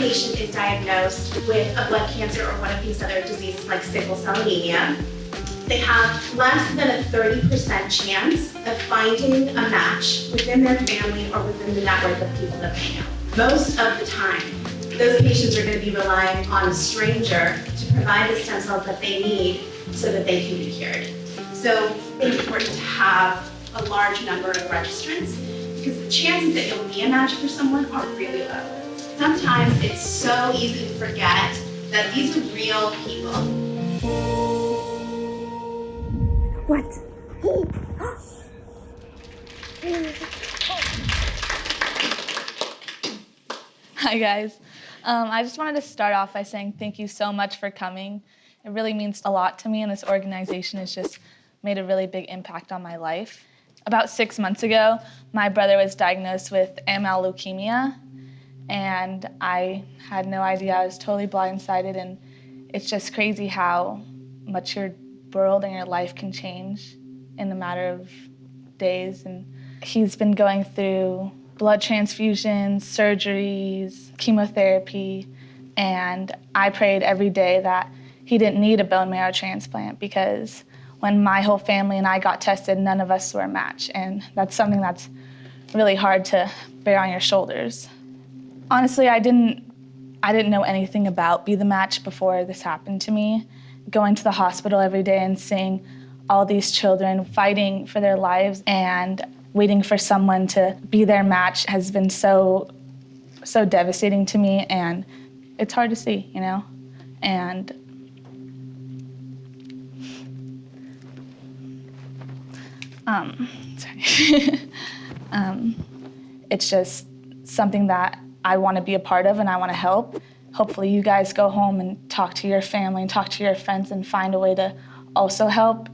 patient is diagnosed with a blood cancer or one of these other diseases like sickle cell anemia, they have less than a 30% chance of finding a match within their family or within the network of people that they know. Most of the time, those patients are going to be relying on a stranger to provide the stem cells that they need so that they can be cured. So it's important to have a large number of registrants because the chances that you'll be a match for someone are really low. Sometimes it's so easy to forget that these are real people. What? Hi guys. I just wanted to start off by saying thank you so much for coming. It really means a lot to me, and this organization has just made a really big impact on my life. About 6 months ago, my brother was diagnosed with AML leukemia, and I had no idea. I was totally blindsided, and it's just crazy how much your world and your life can change in a matter of days. And he's been going through blood transfusions, surgeries, chemotherapy, and I prayed every day that he didn't need a bone marrow transplant because when my whole family and I got tested, none of us were a match, and that's something that's really hard to bear on your shoulders. Honestly, I didn't know anything about Be the Match before this happened to me. Going to the hospital every day and seeing all these children fighting for their lives and waiting for someone to be their match has been so devastating to me, and it's hard to see, you know? And it's just something that I want to be a part of and I want to help. Hopefully you guys go home and talk to your family and talk to your friends and find a way to also help.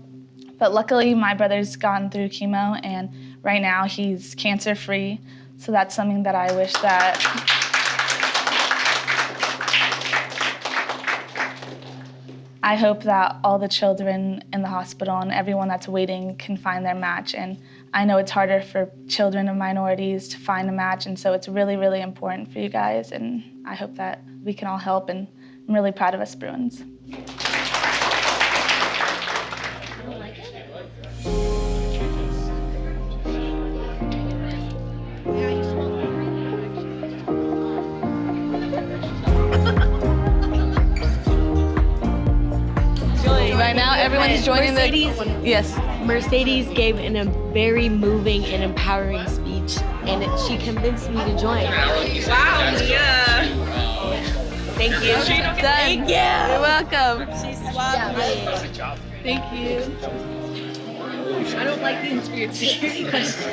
But luckily my brother's gone through chemo and right now he's cancer-free. So that's something that I wish that I hope that all the children in the hospital and everyone that's waiting can find their match. And I know it's harder for children of minorities to find a match, and so it's really, really important for you guys, and I hope that we can all help, and I'm really proud of us Bruins. Right now, everyone's joining Yes. Mercedes gave a very moving and empowering speech, and she convinced me to join. Wow, yeah. Thank you. Done. Thank you. You're welcome. She swapped me. Thank you. I don't like the inspired security question.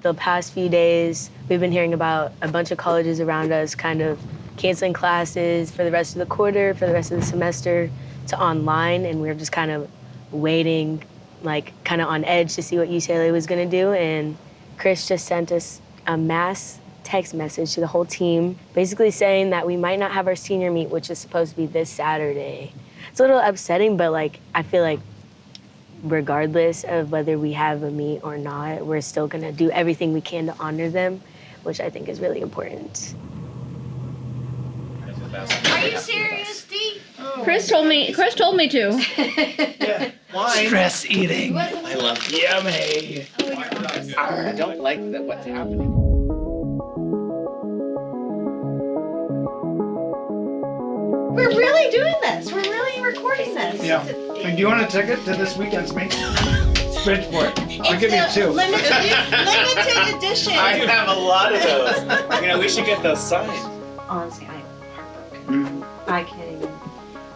The past few days, we've been hearing about a bunch of colleges around us kind of canceling classes for the rest of the quarter, for the rest of the semester to online, and we were just kind of waiting, like kind of on edge to see what UCLA was gonna do, and Chris just sent us a mass text message to the whole team, basically saying that we might not have our senior meet, which is supposed to be this Saturday. It's a little upsetting, but like I feel like regardless of whether we have a meet or not, we're still gonna do everything we can to honor them, which I think is really important. Are you serious, Dee? Oh. Chris told me to. Yeah. Wine. Stress eating. I love it. Yummy. I don't like what's happening. We're really doing this. We're really recording this. Yeah. And do you want a ticket to this weekend's meet? Bridgeport. I'll give you two. Limited edition. I have a lot of those. You know, we should get those signed. Honestly, I'm heartbroken. I can't even.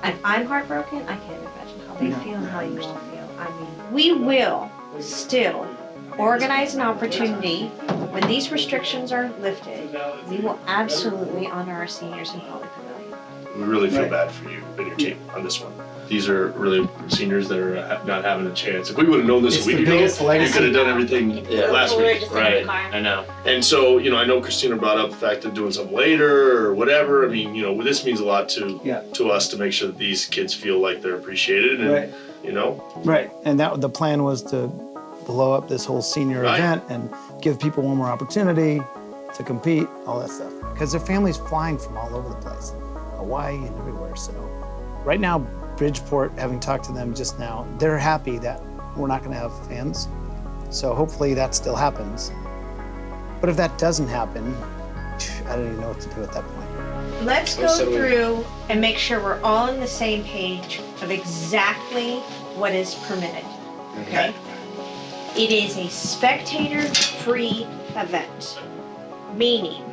If I'm heartbroken, I can't imagine how they feel and how you all feel. I mean, we will still organize an opportunity when these restrictions are lifted. We will absolutely honor our seniors in Poly Pavilion. We really feel bad for you and your team on this one. these are really seniors that are not having a chance. If we would have known this It's a week the ago, biggest we legacy. could have done everything last week. Right, I know. And so, I know Christina brought up the fact of doing something later or whatever. I mean, this means a lot to us to make sure that these kids feel like they're appreciated and, Right. Right, and the plan was to blow up this whole senior event and give people one more opportunity to compete, all that stuff. Because their family's flying from all over the place, Hawaii and everywhere. So right now, Bridgeport, having talked to them just now, they're happy that we're not gonna have fans. So hopefully that still happens. But if that doesn't happen, I don't even know what to do at that point. Let's go through and make sure we're all on the same page of exactly what is permitted, okay? It is a spectator-free event, meaning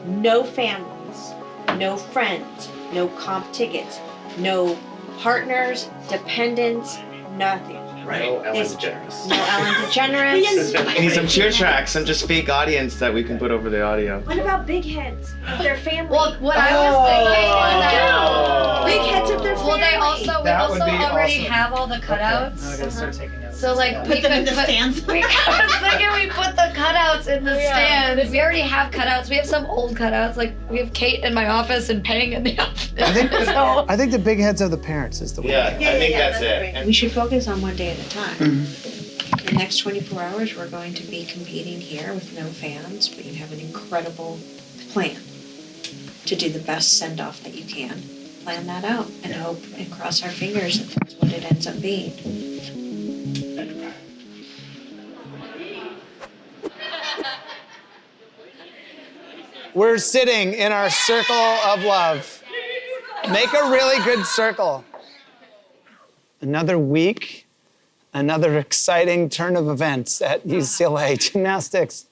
no families, no friends, no comp tickets, no partners, dependents, nothing. Right. No Ellen DeGeneres. No Ellen DeGeneres. We need some cheer tracks, some just fake audience that we can put over the audio. What about big heads of their family? Well, what I was thinking was that Big heads of their family. well, we That would also be already awesome. have all the cutouts. Now I gotta start taking notes. So like we Put them in could the stands. I was thinking we put the cutouts in the stands. We already have cutouts. We have some old cutouts. Like we have Kate in my office and Peng in the office. I think the big heads of the parents is the way. Yeah, I think that's it. We should focus on one day at a time. The next 24 hours, we're going to be competing here with no fans, but you have an incredible plan to do the best send-off that you can. Plan that out and hope and cross our fingers that that's what it ends up being. We're sitting in our circle of love. Make a really good circle. Another week, another exciting turn of events at UCLA Gymnastics.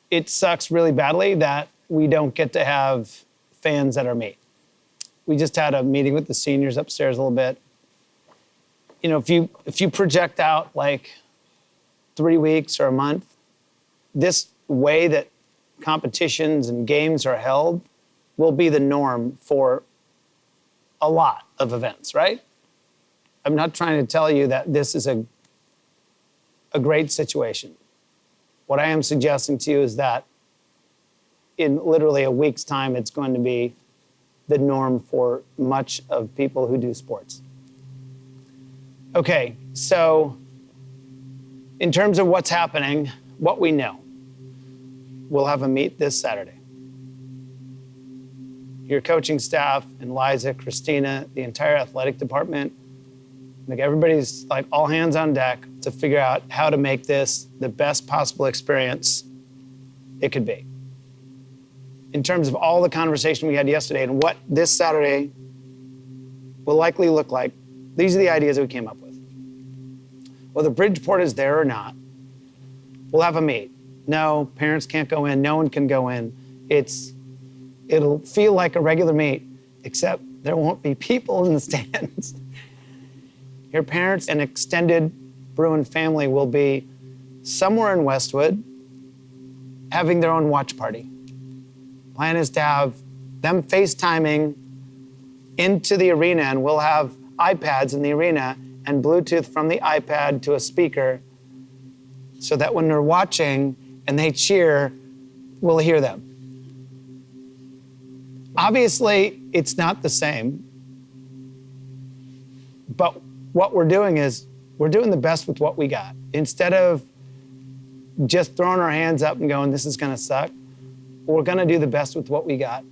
It sucks really badly that we don't get to have fans at our meet. We just had a meeting with the seniors upstairs a little bit. If you project out like 3 weeks or a month, this way that competitions and games are held will be the norm for a lot of events, right? I'm not trying to tell you that this is a great situation. What I am suggesting to you is that in literally a week's time, it's going to be the norm for much of people who do sports. Okay, so in terms of what's happening, what we know, we'll have a meet this Saturday. Your coaching staff and Liza, Christina, the entire athletic department, like everybody's like all hands on deck to figure out how to make this the best possible experience it could be. In terms of all the conversation we had yesterday and what this Saturday will likely look like, these are the ideas that we came up with. Whether Bridgeport is there or not, we'll have a meet. No, parents can't go in, no one can go in. It'll feel like a regular meet, except there won't be people in the stands. Your parents and extended Bruin family will be somewhere in Westwood having their own watch party. Plan is to have them FaceTiming into the arena, and we'll have iPads in the arena and Bluetooth from the iPad to a speaker so that when they're watching and they cheer, we'll hear them. Obviously, it's not the same, but what we're doing is we're doing the best with what we got. Instead of just throwing our hands up and going, this is gonna suck, we're gonna do the best with what we got.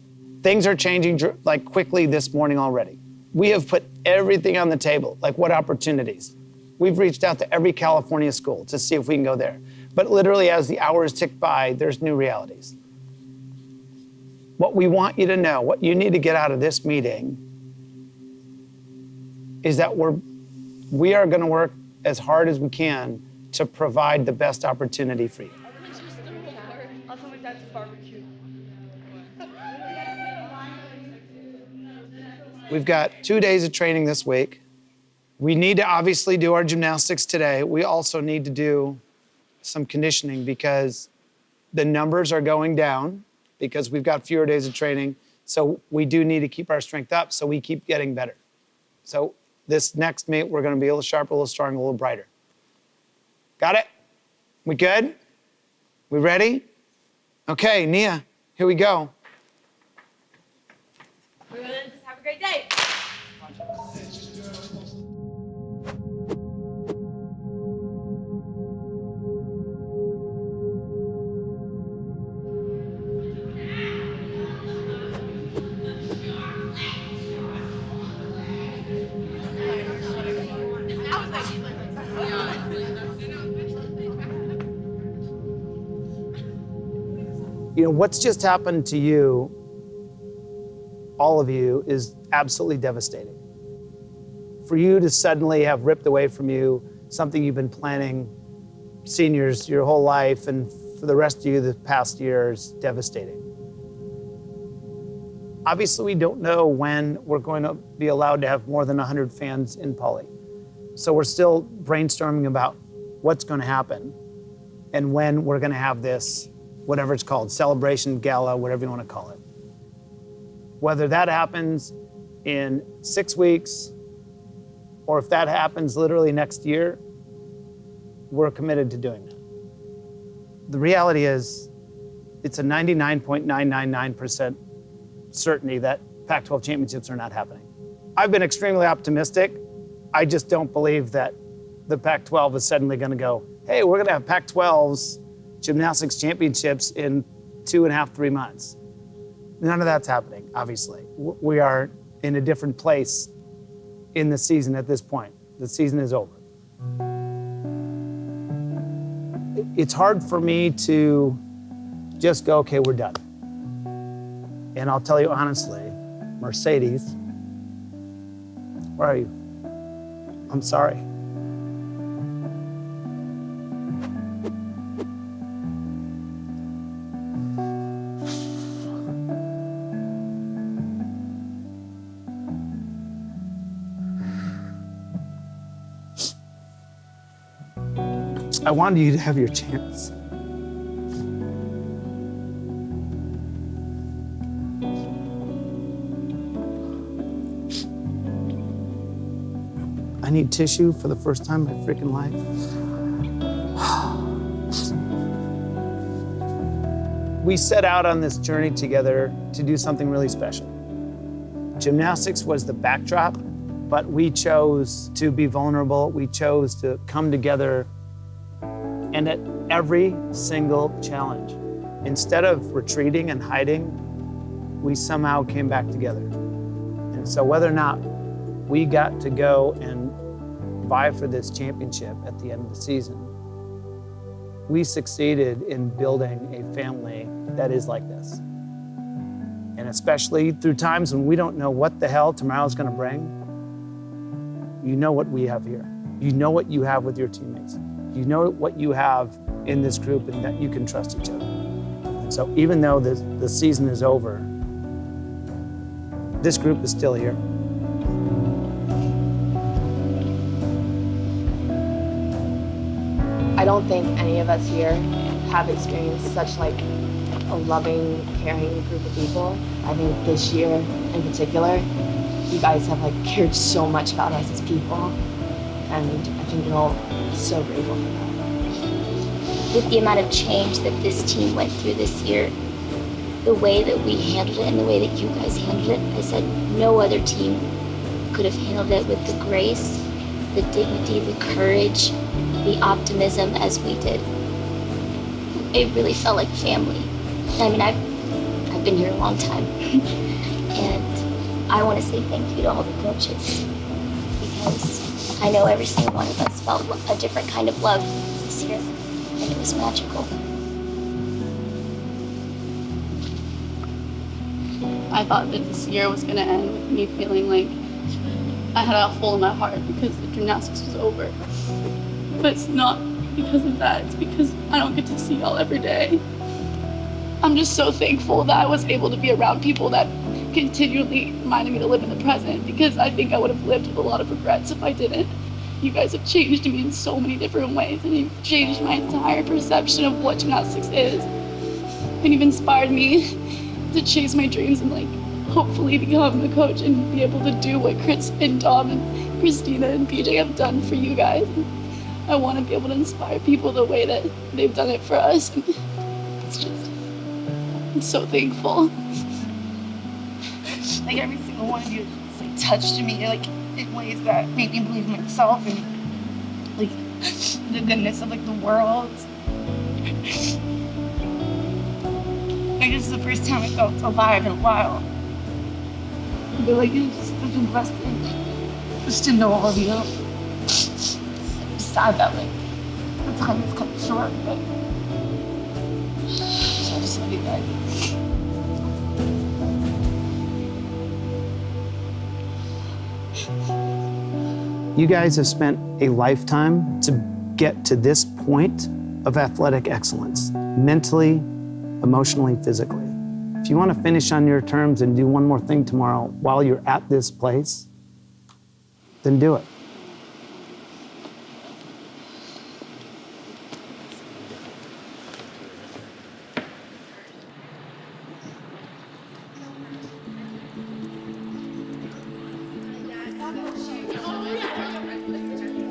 Things are changing like quickly this morning already. We have put everything on the table, like what opportunities. We've reached out to every California school to see if we can go there. But literally as the hours tick by, there's new realities. What we want you to know, what you need to get out of this meeting is that we are gonna work as hard as we can to provide the best opportunity for you. We've got 2 days of training this week. We need to obviously do our gymnastics today. We also need to do some conditioning because the numbers are going down because we've got fewer days of training. So we do need to keep our strength up so we keep getting better. So this next meet, we're gonna be a little sharper, a little stronger, a little brighter. Got it? We good? We ready? Okay, Nia, here we go. Bruins, have a great day. You know, what's just happened to you, all of you, is absolutely devastating. For you to suddenly have ripped away from you something you've been planning, seniors, your whole life, and for the rest of you the past year is devastating. Obviously, we don't know when we're going to be allowed to have more than 100 fans in Poly. So we're still brainstorming about what's going to happen and when we're going to have this, whatever it's called, celebration, gala, whatever you want to call it. Whether that happens in 6 weeks or if that happens literally next year, we're committed to doing that. The reality is, it's a 99.999% certainty that Pac-12 championships are not happening. I've been extremely optimistic. I just don't believe that the Pac-12 is suddenly going to go, hey, we're going to have Pac-12's gymnastics championships in 2.5, 3 months. None of that's happening, obviously. We are in a different place in the season at this point. The season is over. It's hard for me to just go, okay, we're done. And I'll tell you honestly, Mercedes, where are you? I'm sorry. I wanted you to have your chance. I need tissue for the first time in my freaking life. We set out on this journey together to do something really special. Gymnastics was the backdrop, but we chose to be vulnerable. We chose to come together. And at every single challenge, instead of retreating and hiding, we somehow came back together. And so whether or not we got to go and vie for this championship at the end of the season, we succeeded in building a family that is like this. And especially through times when we don't know what the hell tomorrow's gonna bring, you know what we have here. You know what you have with your teammates. You know what you have in this group and that you can trust each other. And so even though the season is over, this group is still here. I don't think any of us here have experienced such like a loving, caring group of people. I think this year in particular, you guys have like cared so much about us as people. And I think we're all so grateful for that. With the amount of change that this team went through this year, the way that we handled it and the way that you guys handled it, I said no other team could have handled it with the grace, the dignity, the courage, the optimism as we did. It really felt like family. I mean, I've been here a long time. And I want to say thank you to all the coaches because I know every single one of us felt a different kind of love this year, and it was magical. I thought that this year was going to end with me feeling like I had a hole in my heart because the gymnastics was over. But it's not because of that, it's because I don't get to see y'all every day. I'm just so thankful that I was able to be around people that continually reminded me to live in the present because I think I would have lived with a lot of regrets if I didn't. You guys have changed me in so many different ways and you've changed my entire perception of what gymnastics is. And you've inspired me to chase my dreams and like hopefully become a coach and be able to do what Chris and Dom and Christina and PJ have done for you guys. I want to be able to inspire people the way that they've done it for us. And it's just, I'm so thankful. Like every single one of you just like touched me like in ways that made me believe in myself and like the goodness of like the world. Like this is the first time I felt alive in a while. But like it's just such a blessing just to know all of you. It's sad that like the time is cut short, but I just love you guys. You guys have spent a lifetime to get to this point of athletic excellence, mentally, emotionally, physically. If you want to finish on your terms and do one more thing tomorrow while you're at this place, then do it.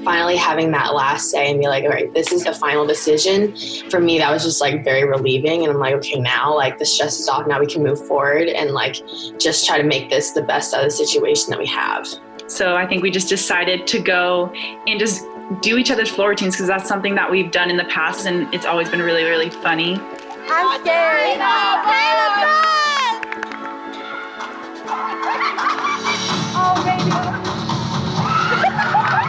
Finally having that last say and be like, all right, this is the final decision. For me, that was just like very relieving. And I'm like, okay, now like the stress is off. Now we can move forward and like just try to make this the best out of the situation that we have. So I think we just decided to go and just do each other's floor routines because that's something that we've done in the past and it's always been really, really funny. I'm scared.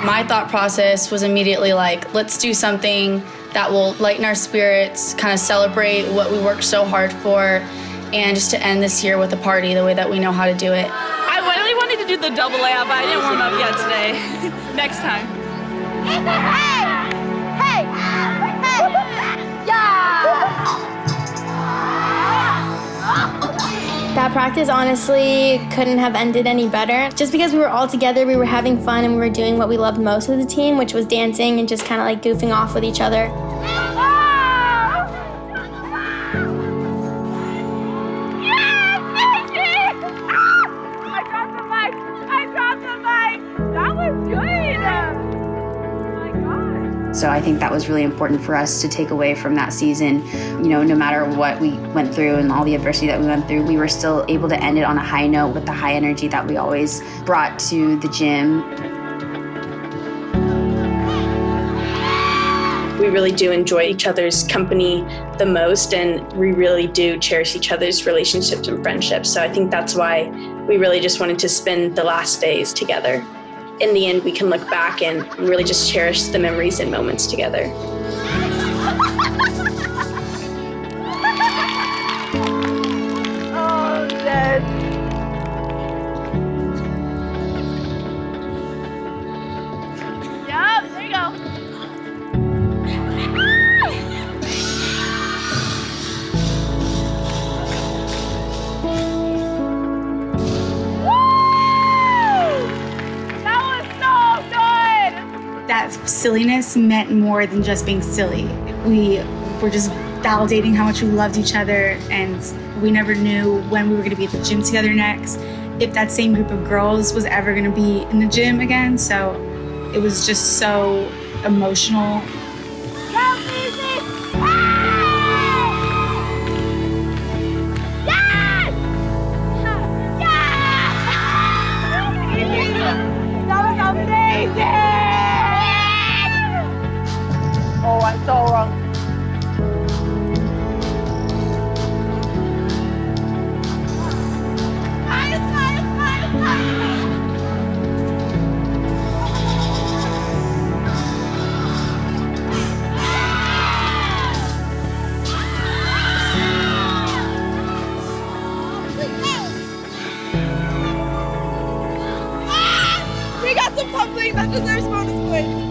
My thought process was immediately like, let's do something that will lighten our spirits, kind of celebrate what we worked so hard for, and just to end this year with a party the way that we know how to do it. I really wanted to do the double layup, but I didn't warm up yet today. Next time. Hey! Hey! Yeah! That practice honestly couldn't have ended any better. Just because we were all together, we were having fun and we were doing what we loved most as a team, which was dancing and just kind of like goofing off with each other. So I think that was really important for us to take away from that season. You know, no matter what we went through and all the adversity that we went through, we were still able to end it on a high note with the high energy that we always brought to the gym. We really do enjoy each other's company the most, and we really do cherish each other's relationships and friendships. So I think that's why we really just wanted to spend the last days together. In the end, we can look back and really just cherish the memories and moments together. Oh, Dad. Yep, there you go. That silliness meant more than just being silly. We were just validating how much we loved each other, and we never knew when we were going to be at the gym together next, if that same group of girls was ever going to be in the gym again. So it was just so emotional. That was amazing! Oh, I'm so wrong. We got some tumbling that deserves bonus points.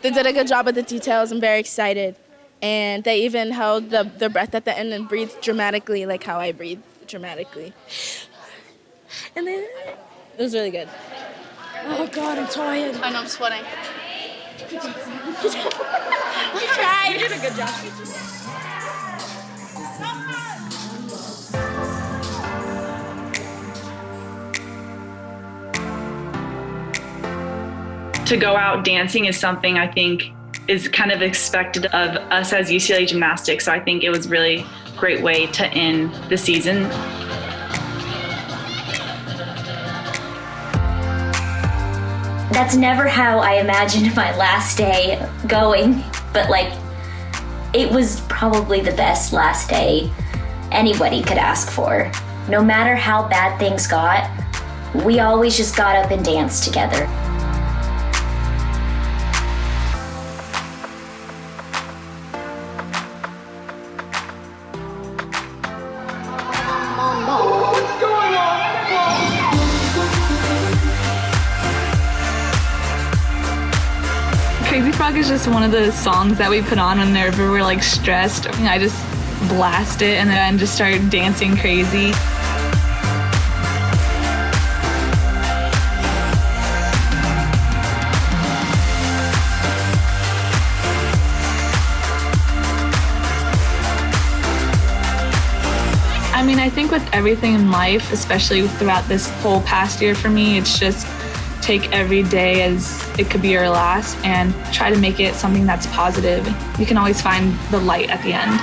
They did a good job with the details. I'm very excited. And they even held their breath at the end and breathed dramatically, like how I breathe dramatically. And then it was really good. Oh God, I'm tired. I know, I'm sweating. We tried. You did a good job. To go out dancing is something I think is kind of expected of us as UCLA Gymnastics. So I think it was really a great way to end the season. That's never how I imagined my last day going, but like, it was probably the best last day anybody could ask for. No matter how bad things got, we always just got up and danced together. Crazy Frog is just one of the songs that we put on whenever we're like stressed. I just blast it and then just start dancing crazy. I mean, I think with everything in life, especially throughout this whole past year for me, it's just take every day as it could be your last and try to make it something that's positive. You can always find the light at the end.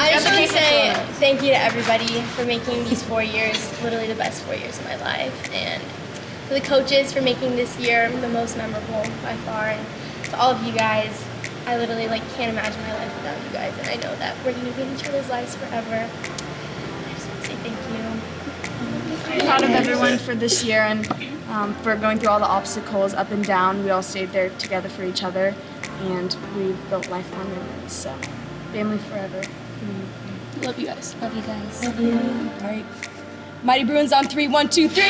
I just want to say thank you to everybody for making these 4 years literally the best 4 years of my life, and to the coaches for making this year the most memorable by far, and to all of you guys. I literally can't imagine my life without you guys, and I know that we're gonna be in each other's lives forever. I just want to say thank you. I'm proud of everyone for this year and for going through all the obstacles up and down. We all stayed there together for each other, and we've built lifelong memories. So, family forever. Love you guys. Love you guys. Love you. All right. Mighty Bruins on 3, 1, 2, 3.